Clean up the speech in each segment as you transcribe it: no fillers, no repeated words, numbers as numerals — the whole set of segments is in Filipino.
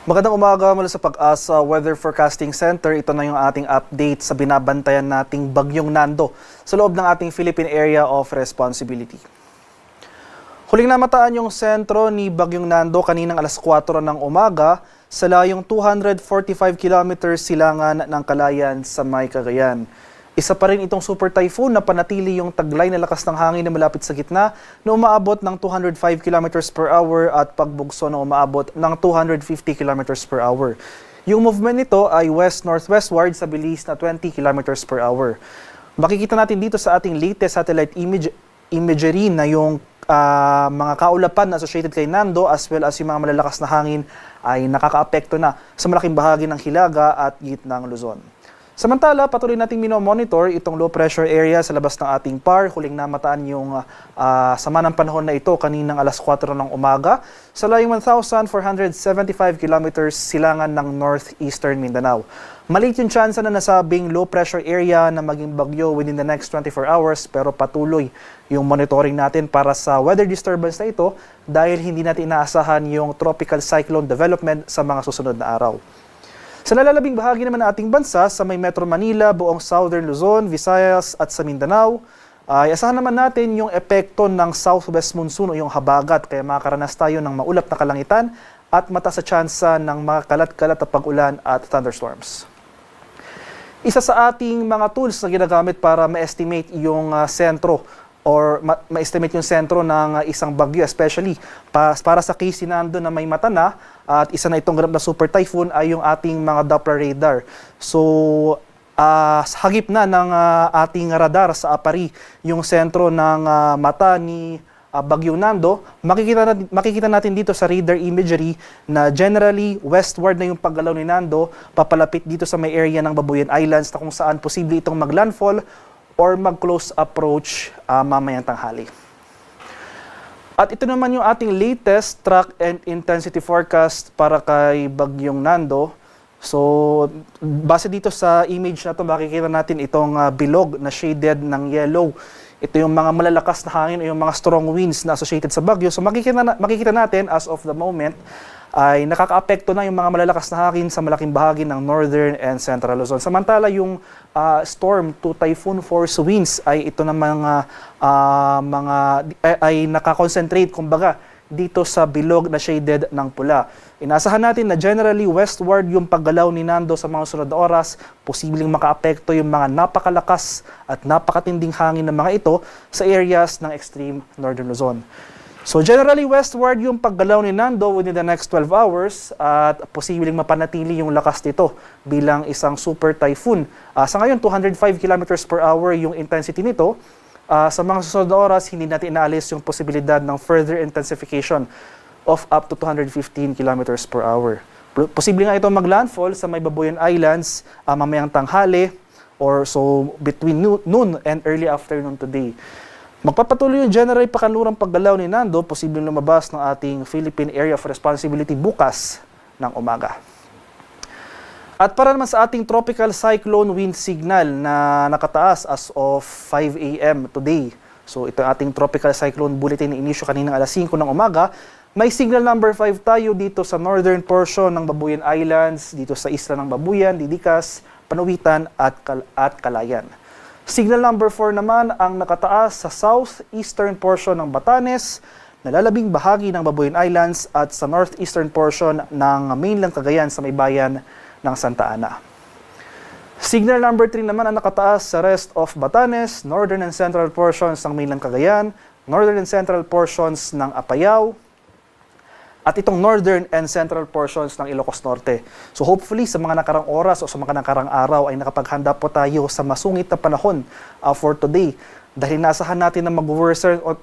Magandang umaga mula sa Pag-asa Weather Forecasting Center. Ito na yung ating update sa binabantayan nating Bagyong Nando sa loob ng ating Philippine Area of Responsibility. Huling namataan yung sentro ni Bagyong Nando kaninang alas 4 ng umaga sa layong 245 kilometers silangan ng Kalayaan sa may Cagayan. Isa pa rin itong super typhoon na panatili yung taglay na lakas ng hangin na malapit sa gitna na umaabot ng 205 km per hour at pagbugso na umaabot ng 250 km per hour. Yung movement nito ay west-northwestward sa bilis na 20 km per hour. Makikita natin dito sa ating latest satellite imagery na yung mga kaulapan na associated kay Nando as well as yung mga malalakas na hangin ay nakakaapekto na sa malaking bahagi ng Hilaga at gitnang Luzon. Samantala, patuloy nating minomonitor itong low pressure area sa labas ng ating PAR. Huling namataan yung sama ng panahon na ito kaninang alas 4 ng umaga sa layong 1,475 kilometers silangan ng northeastern Mindanao. Maliit yung chance na nasabing low pressure area na maging bagyo within the next 24 hours pero patuloy yung monitoring natin para sa weather disturbance na ito dahil hindi natin inaasahan yung tropical cyclone development sa mga susunod na araw. Sa nalalabing bahagi naman ng ating bansa, sa may Metro Manila, buong Southern Luzon, Visayas at sa Mindanao, ay asahan naman natin yung epekto ng southwest monsoon o yung habagat kaya makakaranas tayo ng maulap na kalangitan at mataas sa tsansa ng mga kalat-kalat na pag-ulan at thunderstorms. Isa sa ating mga tools na ginagamit para ma-estimate yung sentro or ma-estimate yung sentro ng isang bagyo, especially para sa case ni Nando na may mata na at isa na itong ganap na super typhoon ay yung ating mga Doppler radar. So, hagip na ng ating radar sa APARI yung sentro ng mata ni Bagyong Nando. Makikita natin dito sa radar imagery na generally westward na yung paggalaw ni Nando, papalapit dito sa may area ng Babuyan Islands na kung saan posible itong maglandfall or mag-close approach mamayang tanghali. At ito naman yung ating latest track and intensity forecast para kay Bagyong Nando. So, base dito sa image na ito, makikita natin itong bilog na shaded ng yellow. Ito yung mga malalakas na hangin o yung mga strong winds na associated sa bagyo. So, makikita natin as of the moment ay nakakaapekto na yung mga malalakas na hangin sa malaking bahagi ng northern and central Luzon. Samantala, yung storm to typhoon force winds ay ito na ay nakakonsentrate kumbaga dito sa bilog na shaded ng pula. Inasahan natin na generally westward yung paggalaw ni Nando sa mga sunod na oras, posibleng makaapekto yung mga napakalakas at napakatinding hangin ng mga ito sa areas ng extreme northern Luzon. So generally westward yung paggalaw ni Nando within the next 12 hours at posibleng mapanatili yung lakas nito bilang isang super typhoon. Sa ngayon, 205 km per hour yung intensity nito. Sa mga susunod na oras, hindi natin inaalis yung posibilidad ng further intensification of up to 215 km per hour. Posible nga ito maglandfall sa may Babuyan Islands mamayang tanghali or so between noon and early afternoon today. Magpapatuloy yung general pakanlurang paggalaw ni Nando, posibleng lumabas ng ating Philippine Area of Responsibility bukas ng umaga. At para naman sa ating tropical cyclone wind signal na nakataas as of 5 a.m. today. So ito ating tropical cyclone bulletin na inisyu kaninang alas 5 ng umaga. May signal number 5 tayo dito sa northern portion ng Babuyan Islands, dito sa isla ng Babuyan, Didicas, Panuwitan at Calayan. Signal number 4 naman ang nakataas sa southeastern portion ng Batanes, nalalabing bahagi ng Babuyan Islands at sa northeastern portion ng mainland Cagayan sa may bayan ng Santa Ana. Signal number 3 naman ang nakataas sa rest of Batanes, northern and central portions ng mainland Cagayan, northern and central portions ng Apayao, at itong northern and central portions ng Ilocos Norte. So hopefully sa mga nakarang oras o sa mga nakarang araw ay nakapaghanda po tayo sa masungit na panahon for today. Dahil nasahan natin na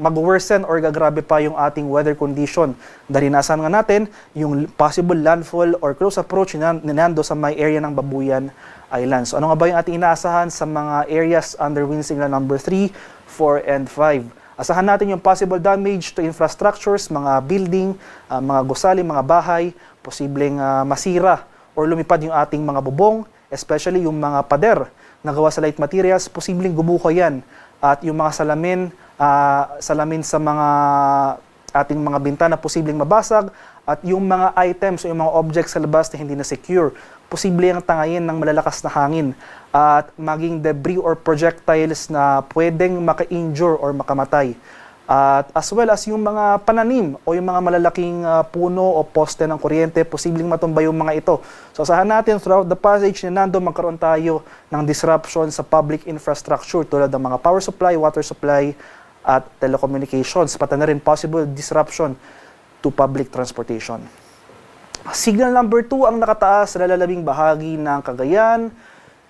mag-worsen or gagrabe pa yung ating weather condition. Dahil nasahan nga natin yung possible landfall or close approach ni Nando sa may area ng Babuyan Islands. So ano nga ba yung ating inaasahan sa mga areas under wind signal number 3, 4, and 5? Asahan natin yung possible damage to infrastructures, mga building, mga gusali, mga bahay, posibleng masira or lumipad yung ating mga bubong, especially yung mga pader na gawa sa light materials, posibleng gumuho yan. At yung mga salamin sa mga ating mga bintana posibleng mabasag, at yung mga items o yung mga objects sa labas na hindi na secure, posible ang tangayin ng malalakas na hangin at maging debris or projectiles na pwedeng maka-injure or makamatay. At as well as yung mga pananim o yung mga malalaking puno o poste ng kuryente, posibleng matumba yung mga ito. So asahan natin throughout the passage ni Nando magkaroon tayo ng disruption sa public infrastructure tulad ng mga power supply, water supply, at telecommunications. Pati na rin possible disruption to public transportation. Signal number 2 ang nakataas sa lalalabing bahagi ng Cagayan,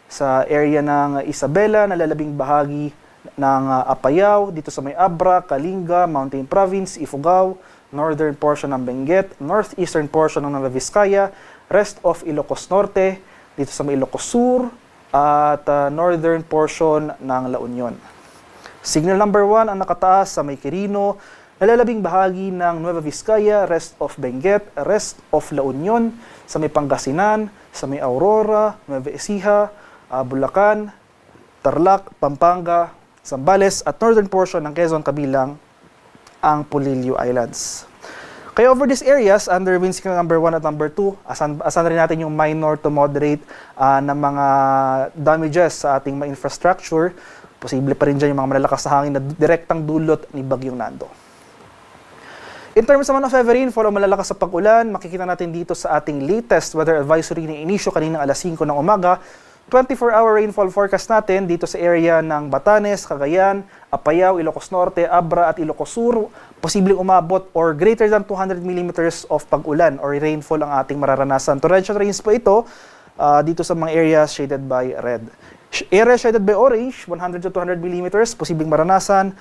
sa area ng Isabela, na lalabing bahagi ng Apayao, dito sa may Abra, Kalinga, Mountain Province, Ifugao, northern portion ng Benguet, northeastern portion ng Nueva Vizcaya, rest of Ilocos Norte, dito sa may Ilocos Sur, at northern portion ng La Union. Signal number 1 ang nakataas sa may Quirino, nalalabing bahagi ng Nueva Vizcaya, rest of Benguet, rest of La Union, sa may Pangasinan, sa may Aurora, Nueva Ecija, Bulacan, Tarlac, Pampanga, Zambales, at northern portion ng Quezon kabilang ang Polillo Islands. Kaya over these areas, under wind signal number 1 at number 2, asan rin natin yung minor to moderate na mga damages sa ating mga infrastructure. Posible pa rin dyan yung mga malalakas na hangin na direktang dulot ni Bagyong Nando. In terms naman of heavy rainfall o malalakas sa pag-ulan, makikita natin dito sa ating latest weather advisory na inisyo kaninang alas 5 ng umaga. 24-hour rainfall forecast natin dito sa area ng Batanes, Cagayan, Apayao, Ilocos Norte, Abra at Ilocos Sur, posibleng umabot or greater than 200 millimeters of pag-ulan or rainfall ang ating mararanasan. Torrential rains po ito dito sa mga areas shaded by red. Area shaded by orange, 100 to 200 millimeters, posibleng maranasan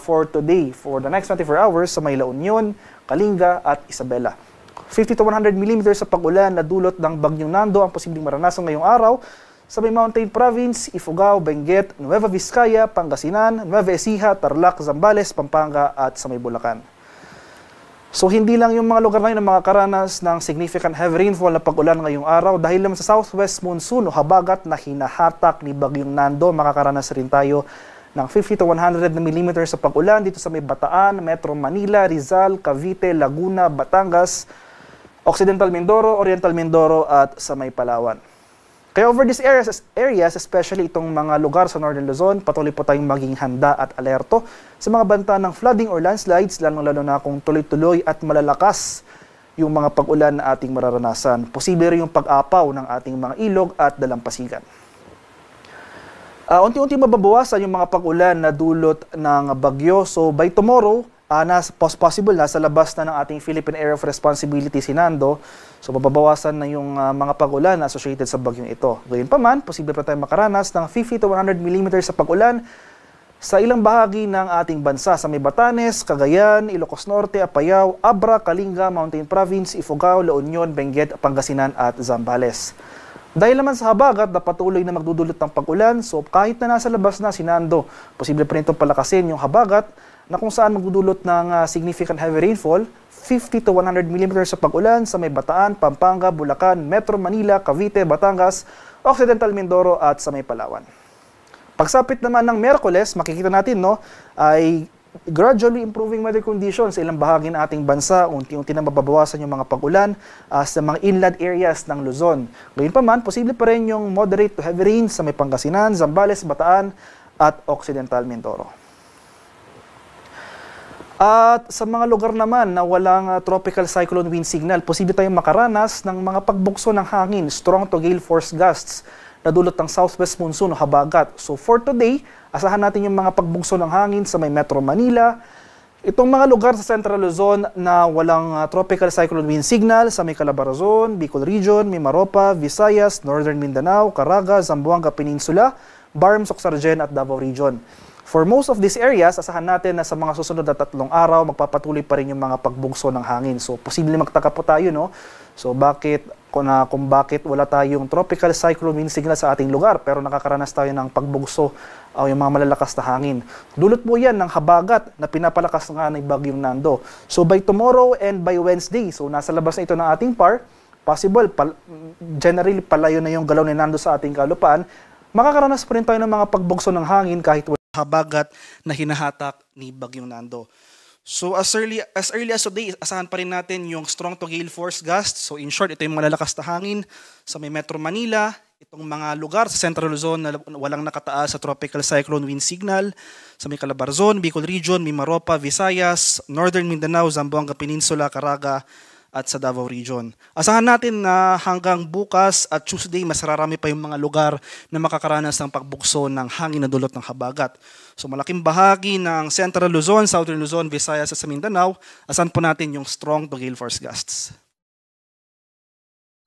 for today, for the next 24 hours sa may La Union, Kalinga at Isabela. 50 to 100 millimeters sa pag-ulan na dulot ng Bagyong Nando ang posibleng maranasan ngayong araw sa may Mountain Province, Ifugao, Benguet, Nueva Vizcaya, Pangasinan, Nueva Ecija, Tarlac, Zambales, Pampanga at sa may Bulacan. So hindi lang yung mga lugar na yun ang makakaranas ng significant heavy rainfall na pag-ulan ngayong araw. Dahil naman sa southwest monsoon o habagat na hinahatak ni Bagyong Nando, makakaranas rin tayo ng 50 to 100 mm sa pag-ulan dito sa may Bataan, Metro Manila, Rizal, Cavite, Laguna, Batangas, Occidental Mindoro, Oriental Mindoro at sa may Palawan. Kaya over these areas, especially itong mga lugar sa Northern Luzon, patuloy po tayong maging handa at alerto sa mga banta ng flooding or landslides, lalo na kung tuloy-tuloy at malalakas yung mga pag-ulan na ating mararanasan. Posible rin yung pag-apaw ng ating mga ilog at dalampasigan. Unti-unti mababawasan yung mga pag-ulan na dulot ng bagyo. So by tomorrow, possible nasa labas na ng ating Philippine Area of Responsibility si Nando. So mababawasan na yung mga pag-ulan associated sa bagyong ito. Gayunpaman, posible pa tayong makaranas ng 50 to 100 mm sa pag-ulan sa ilang bahagi ng ating bansa sa may Batanes, Cagayan, Ilocos Norte, Apayao, Abra, Kalinga, Mountain Province, Ifugao, La Union, Benguet, Pangasinan at Zambales. Dahil naman sa habagat na patuloy na magdudulot ng pag-ulan, so kahit na nasa labas na si Nando, posible pa rin itong palakasin yung habagat na kung saan magdudulot ng significant heavy rainfall, 50 to 100 mm sa pag-ulan sa may Bataan, Pampanga, Bulacan, Metro Manila, Cavite, Batangas, Occidental Mindoro at sa may Palawan. Pagsapit naman ng Miyerkules, makikita natin ay gradually improving weather conditions sa ilang bahagi ng ating bansa. Unti-unti na mababawasan yung mga pag-ulan sa mga inland areas ng Luzon. Gayunpaman, posible pa rin yung moderate to heavy rain sa may Pangasinan, Zambales, Bataan at Occidental Mindoro. At sa mga lugar naman na walang tropical cyclone wind signal, posible tayong makaranas ng mga pagbugso ng hangin, strong to gale force gusts na dulot ng southwest monsoon o habagat. So for today, asahan natin yung mga pagbugso ng hangin sa may Metro Manila, itong mga lugar sa Central Luzon na walang tropical cyclone wind signal sa may Calabarzon, Bicol Region, Mimaropa, Visayas, Northern Mindanao, Caraga, Zamboanga Peninsula, Barm, Soxargen at Davao Region. For most of these areas, asahan natin na sa mga susunod na 3 araw, magpapatuloy pa rin yung mga pagbugso ng hangin. So, posible magtaka po tayo, no? So, kung bakit wala tayong tropical cyclone wind signal sa ating lugar, pero nakakaranas tayo ng pagbugso o yung mga malalakas na hangin. Dulot po yan ng habagat na pinapalakas nga ng Bagyong Nando. So, by tomorrow and by Wednesday, so nasa labas na ito ng ating PAR, possible, generally palayo na yung galaw ni Nando sa ating kalupaan, makakaranas pa rin tayo ng mga pagbugso ng hangin kahit habagat na hinahatak ni Bagyong Nando. So as early as today, asahan pa rin natin yung strong to gale force gusts. So in short, ito yung malalakas na hangin sa may Metro Manila, itong mga lugar sa Central Luzon na walang nakataas sa tropical cyclone wind signal, sa may Calabarzon, Bicol Region, Mimaropa, Visayas, Northern Mindanao, Zamboanga Peninsula, Caraga, at sa Davao Region. Asahan natin na hanggang bukas at Tuesday, mas rarami pa yung mga lugar na makakaranas ng pagbukso ng hangin na dulot ng habagat. So malaking bahagi ng Central Luzon, Southern Luzon, Visayas at sa Mindanao, asahan po natin yung strong to gale force gusts.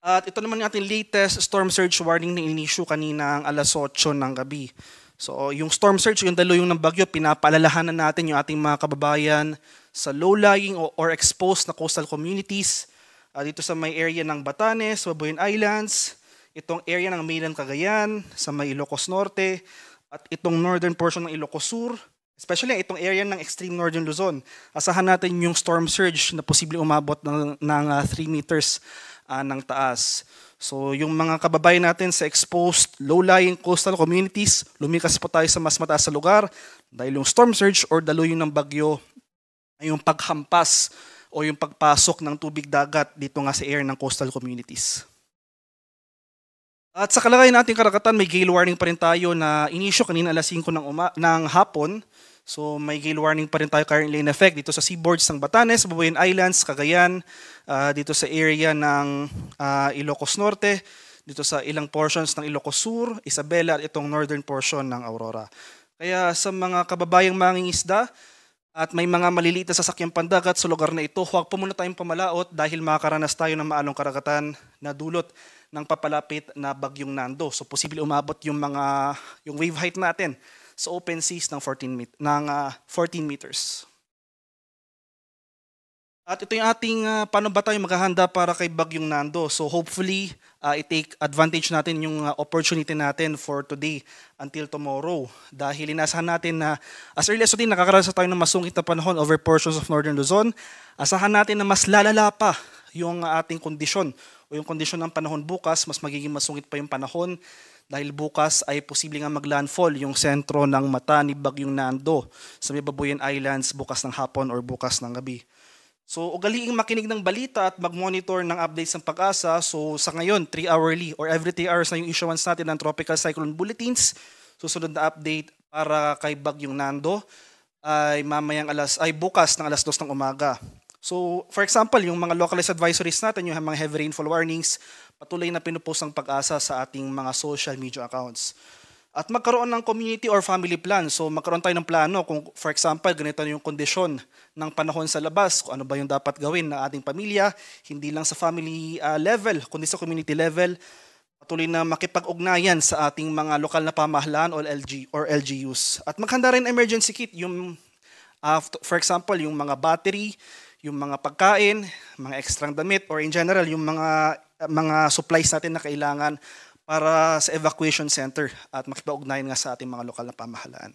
At ito naman yung ating latest storm surge warning na inisyu kanina ang alas 8 ng gabi. So yung storm surge, yung daloy ng bagyo, pinapaalalahanan natin yung ating mga kababayan sa low-lying or exposed na coastal communities. Dito sa may area ng Batanes, Babuyan Islands, itong area ng mainland Cagayan, sa may Ilocos Norte, at itong northern portion ng Ilocos Sur, especially itong area ng extreme northern Luzon. Asahan natin yung storm surge na posibleng umabot ng 3 meters ng taas. So yung mga kababayan natin sa exposed low-lying coastal communities, lumikas po tayo sa mas mataas na lugar dahil yung storm surge or daluyan ng bagyo ay yung paghampas o yung pagpasok ng tubig dagat dito nga sa area ng coastal communities. At sa kalagayan nating karagatan, may gale warning pa rin tayo na inisyu kanina alas 5 ng hapon. So may gale warning pa rin tayo currently in effect dito sa seaboards ng Batanes, Babuyan Islands, Cagayan, dito sa area ng Ilocos Norte, dito sa ilang portions ng Ilocos Sur, Isabela at itong northern portion ng Aurora. Kaya sa mga kababayang mangingisda at may mga maliliit na sasakyang pandagat sa lugar na ito, huwag po muna tayong pamalaot dahil makakaranas tayo ng maalong karagatan na dulot ng papalapit na bagyong Nando. So posible umabot yung wave height natin sa open seas ng 14 meters. At ito yung ating paano ba tayo maghahanda para kay bagyong Nando. So hopefully, i-take advantage natin yung opportunity natin for today until tomorrow. Dahil inasahan natin na as early as today, nakakaranas tayo ng masungit na panahon over portions of Northern Luzon. Asahan natin na mas lalala pa yung ating kondisyon o yung kondisyon ng panahon bukas, mas magiging masungit pa yung panahon. Dahil bukas ay posible nga maglandfall yung sentro ng mata ni Bagyong Nando sa may Babuyan Islands bukas ng hapon or bukas ng gabi. So ugaliing makinig ng balita at mag-monitor ng updates ng Pag-asa. So sa ngayon, 3-hourly or every 3 hours na yung issuance natin ng tropical cyclone bulletins. Susunod na update para kay Bagyong Nando ay bukas ng alas 2 ng umaga. So for example, yung mga localized advisories natin, yung mga heavy rainfall warnings, patuloy na pinupost ng Pag-asa sa ating mga social media accounts. At magkaroon ng community or family plan. So magkaroon tayo ng plano kung for example, ganito yung kondisyon ng panahon sa labas, kung ano ba yung dapat gawin ng ating pamilya, hindi lang sa family level, kundi sa community level. Patuloy na makipag-ugnayan sa ating mga lokal na pamahalaan or LGUs. At maghanda rin emergency kit, yung for example, yung mga battery, yung mga pagkain, mga extrang damit, or in general, yung mga supplies natin na kailangan para sa evacuation center at makipag-ugnayan nga sa ating mga lokal na pamahalaan.